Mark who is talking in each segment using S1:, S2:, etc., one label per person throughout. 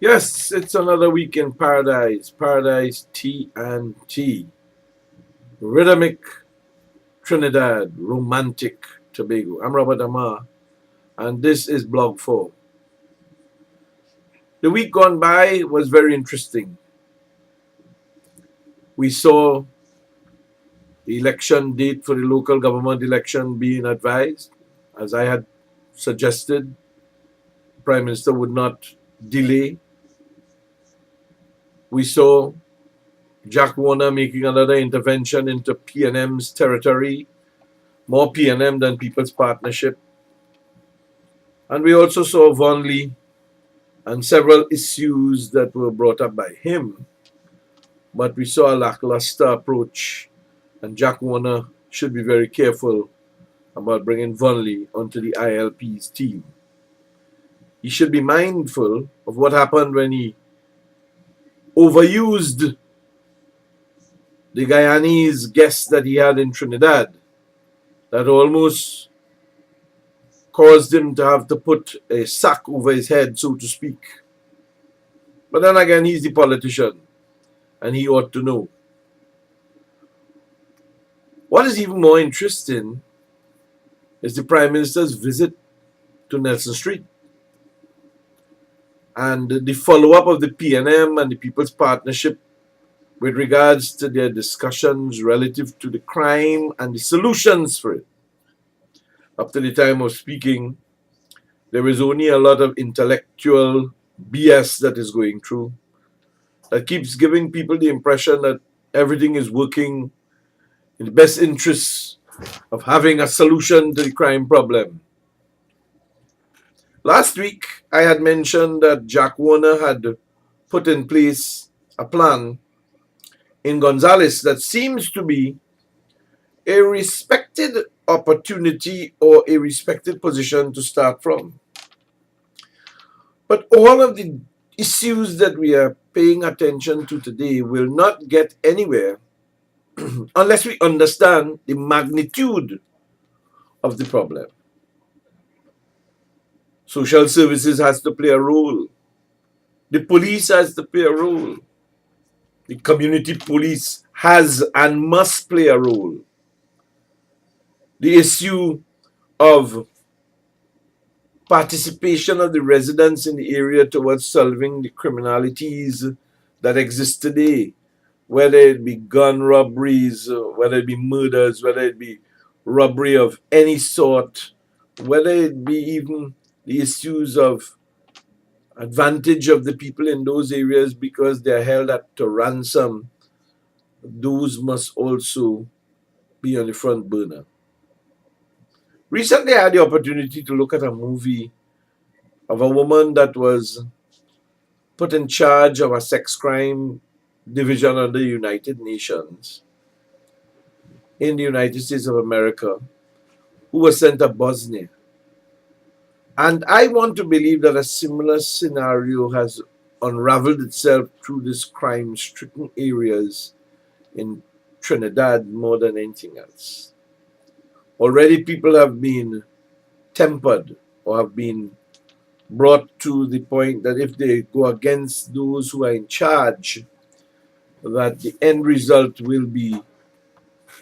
S1: Yes, it's another week in paradise. Paradise T and T. Rhythmic Trinidad, romantic Tobago. I'm Robert Amar, and this is Blog 4. The week gone by was very interesting. We saw the election date for the local government election being advised. As I had suggested, the Prime Minister would not delay. We saw Jack Warner making another intervention into PNM's territory, more PNM than People's Partnership. And we also saw Von Lee and several issues that were brought up by him, but we saw a lackluster approach, and Jack Warner should be very careful about bringing Von Lee onto the ILP's team. He should be mindful of what happened when he overused the Guyanese guests that he had in Trinidad, that almost caused him to have to put a sack over his head, so to speak. But then again, he's the politician, and he ought to know. What is even more interesting is the Prime Minister's visit to Nelson Street and the follow-up of the PNM and the People's Partnership with regards to their discussions relative to the crime and the solutions for it. Up to the time of speaking, there is only a lot of intellectual BS that is going through that keeps giving people the impression that everything is working in the best interests of having a solution to the crime problem. Last week, I had mentioned that Jack Warner had put in place a plan in Gonzales that seems to be a respected opportunity or a respected position to start from. But all of the issues that we are paying attention to today will not get anywhere unless we understand the magnitude of the problem. Social services has to play a role. The police has to play a role. The community police has and must play a role. The issue of participation of the residents in the area towards solving the criminalities that exist today, whether it be gun robberies, whether it be murders, whether it be robbery of any sort, whether it be even the issues of advantage of the people in those areas because they're held at to ransom, those must also be on the front burner. Recently, I had the opportunity to look at a movie of a woman that was put in charge of a sex crime division under the United Nations in the United States of America, who was sent to Bosnia. And I want to believe that a similar scenario has unraveled itself through these crime-stricken areas in Trinidad more than anything else. Already people have been tempered or have been brought to the point that if they go against those who are in charge, that the end result will be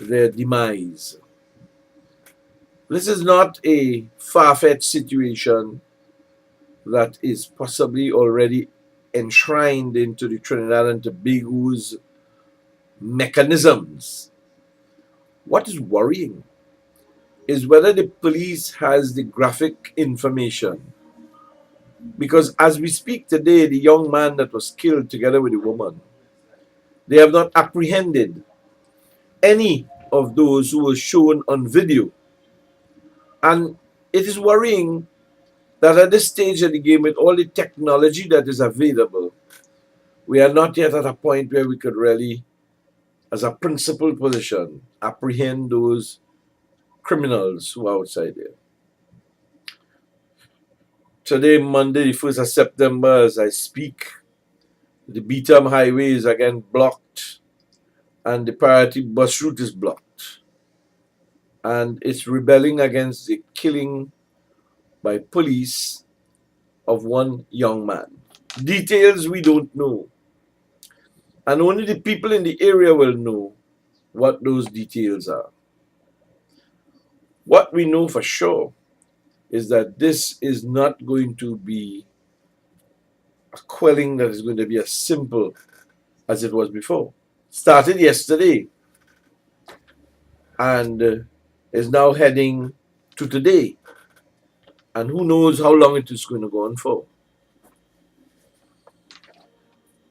S1: their demise. This is not a far-fetched situation that is possibly already enshrined into the Trinidad and Tobago's mechanisms. What is worrying is whether the police has the graphic information. Because as we speak today, the young man that was killed together with the woman, they have not apprehended any of those who were shown on video. And it is worrying that at this stage of the game, with all the technology that is available, we are not yet at a point where we could really, as a principled position, apprehend those criminals who are outside there. Today, Monday, the 1st of September, as I speak, the Beetham Highway is again blocked and the priority bus route is blocked. And it's rebelling against the killing by police of one young man. Details we don't know. And only the people in the area will know what those details are. What we know for sure is that this is not going to be a quelling that is going to be as simple as it was before. Started yesterday and is now heading to today. And who knows how long it is going to go on for.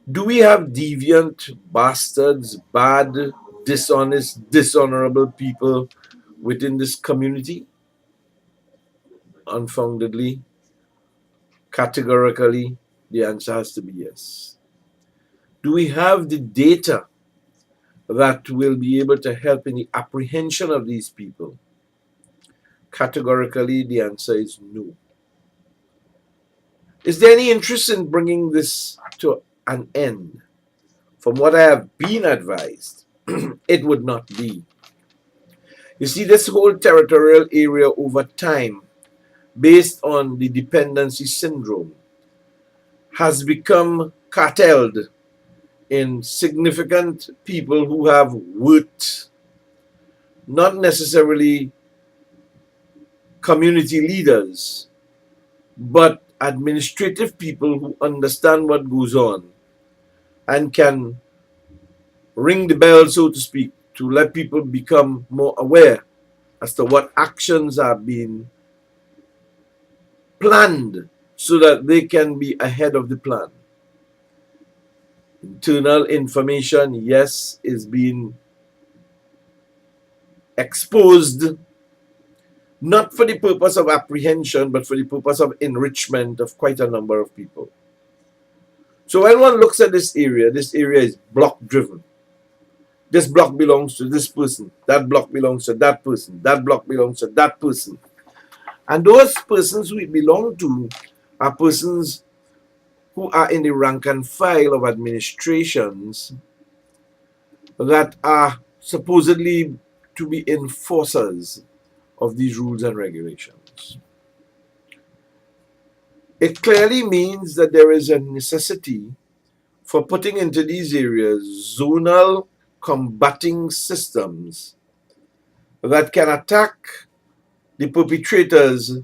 S1: Do we have deviant, bastards, bad, dishonest, dishonorable people within this community? Unfoundedly, categorically, the answer has to be yes. Do we have the data that will be able to help in the apprehension of these people? Categorically, the answer is no. Is there any interest in bringing this to an end? From what I have been advised, it would not be. You see, this whole territorial area over time, based on the dependency syndrome, has become carteled in significant people who have worked, not necessarily community leaders, but administrative people who understand what goes on and can ring the bell, so to speak, to let people become more aware as to what actions are being planned so that they can be ahead of the plan. Internal information, yes, is being exposed, not for the purpose of apprehension, but for the purpose of enrichment of quite a number of people. So when one looks at this area is block driven. This block belongs to this person, that block belongs to that person, that block belongs to that person. And those persons who it belong to are persons who are in the rank and file of administrations that are supposedly to be enforcers of these rules and regulations. It clearly means that there is a necessity for putting into these areas zonal combating systems that can attack the perpetrators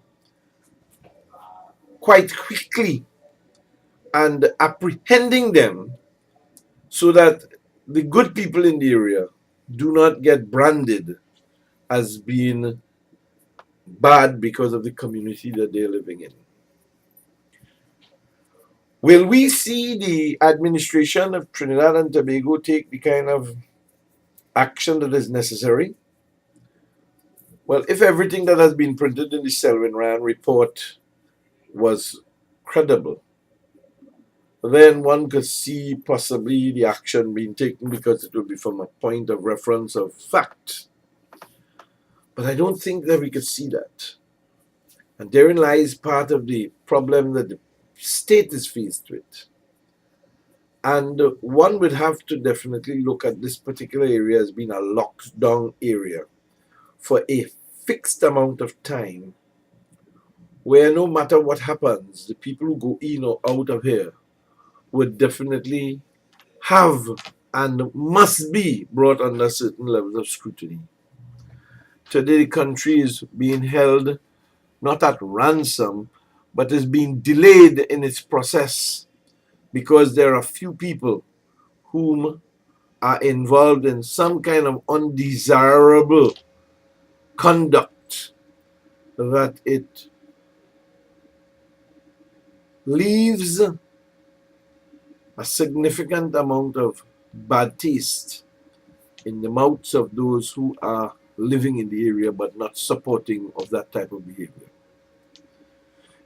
S1: quite quickly and apprehending them so that the good people in the area do not get branded as being bad because of the community that they're living in. Will we see the administration of Trinidad and Tobago take the kind of action that is necessary? Well, if everything that has been printed in the Selwyn Rand report was credible, then one could see possibly the action being taken because it would be from a point of reference of fact. But I don't think that we could see that. And therein lies part of the problem that the state is faced with. And one would have to definitely look at this particular area as being a locked down area for a fixed amount of time, where no matter what happens, the people who go in or out of here would definitely have and must be brought under certain levels of scrutiny. Today, the country is being held not at ransom, but is being delayed in its process because there are few people whom are involved in some kind of undesirable conduct that it leaves a significant amount of bad taste in the mouths of those who are living in the area but not supporting of that type of behavior.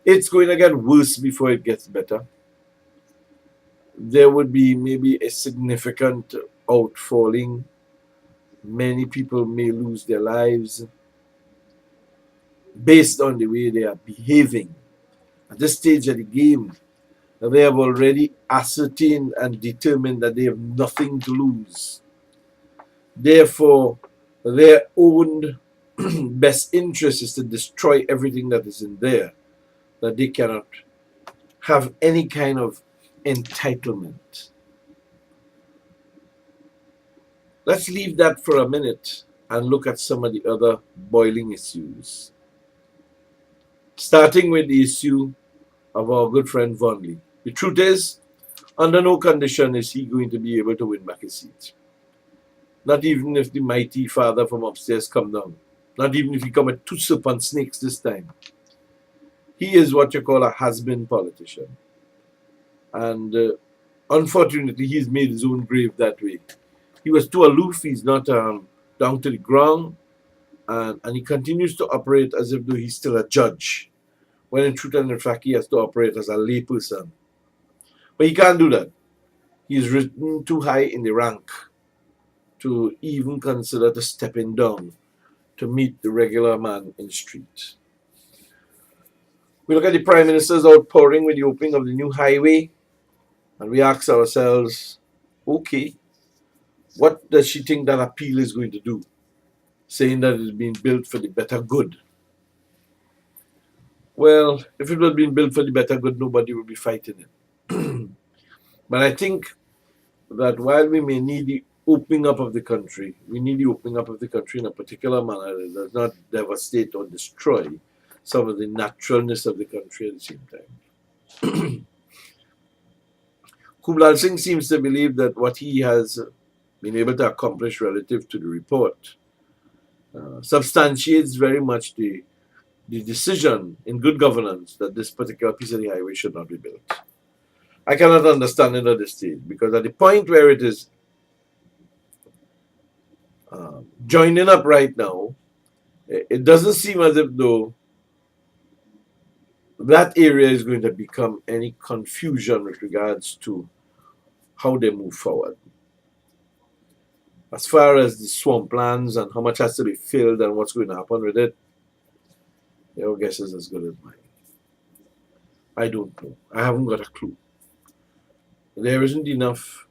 S1: It's going to get worse before it gets better. There would be maybe a significant outfalling. Many people may lose their lives based on the way they are behaving. At this stage of the game, they have already ascertained and determined that they have nothing to lose. Therefore, their own best interest is to destroy everything that is in there, that they cannot have any kind of entitlement. Let's leave that for a minute and look at some of the other boiling issues. Starting with the issue of our good friend Von Lee. The truth is, under no condition is he going to be able to win back his seat. Not even if the mighty father from upstairs come down. Not even if he come at two soup and snakes this time. He is what you call a has-been politician. And unfortunately, he's made his own grave that way. He was too aloof. He's not down to the ground. And he continues to operate as if though he's still a judge. When in truth and in fact, he has to operate as a layperson. But he can't do that. He's risen too high in the rank to even consider to stepping down to meet the regular man in the street. We look at the Prime Minister's outpouring with the opening of the new highway, and we ask ourselves, okay, what does she think that appeal is going to do? Saying that it's been built for the better good. Well, if it was being built for the better good, nobody would be fighting it. But I think that while we may need the opening up of the country, we need the opening up of the country in a particular manner that does not devastate or destroy some of the naturalness of the country at the same time. Kublal Singh seems to believe that what he has been able to accomplish relative to the report substantiates very much the decision in good governance that this particular piece of the highway should not be built. I cannot understand it at this stage, because at the point where it is joining up right now, it doesn't seem as if though that area is going to become any confusion with regards to how they move forward. As far as the swamplands and how much has to be filled and what's going to happen with it, your guess is as good as mine. I don't know. I haven't got a clue. There isn't enough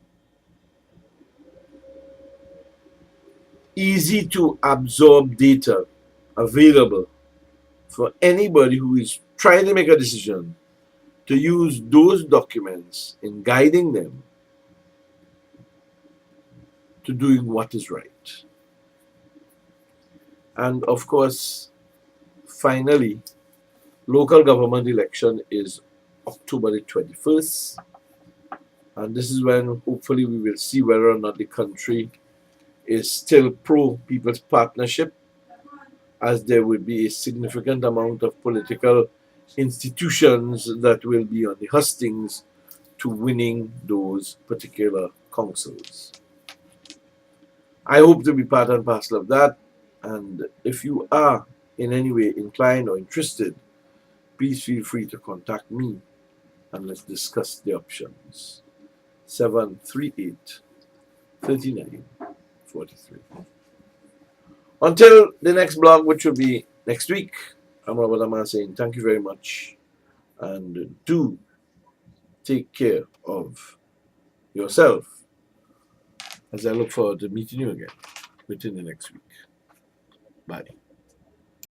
S1: easy to absorb data available for anybody who is trying to make a decision to use those documents in guiding them to doing what is right. And of course, finally, local government election is October the 21st. And this is when hopefully we will see whether or not the country is still pro-People's Partnership, as there will be a significant amount of political institutions that will be on the hustings to winning those particular councils. I hope to be part and parcel of that, and if you are in any way inclined or interested, please feel free to contact me and let's discuss the options. 738 39 43. Until the next blog, which will be next week, I'm Robert Amar saying thank you very much, and do take care of yourself as I look forward to meeting you again within the next week. Bye.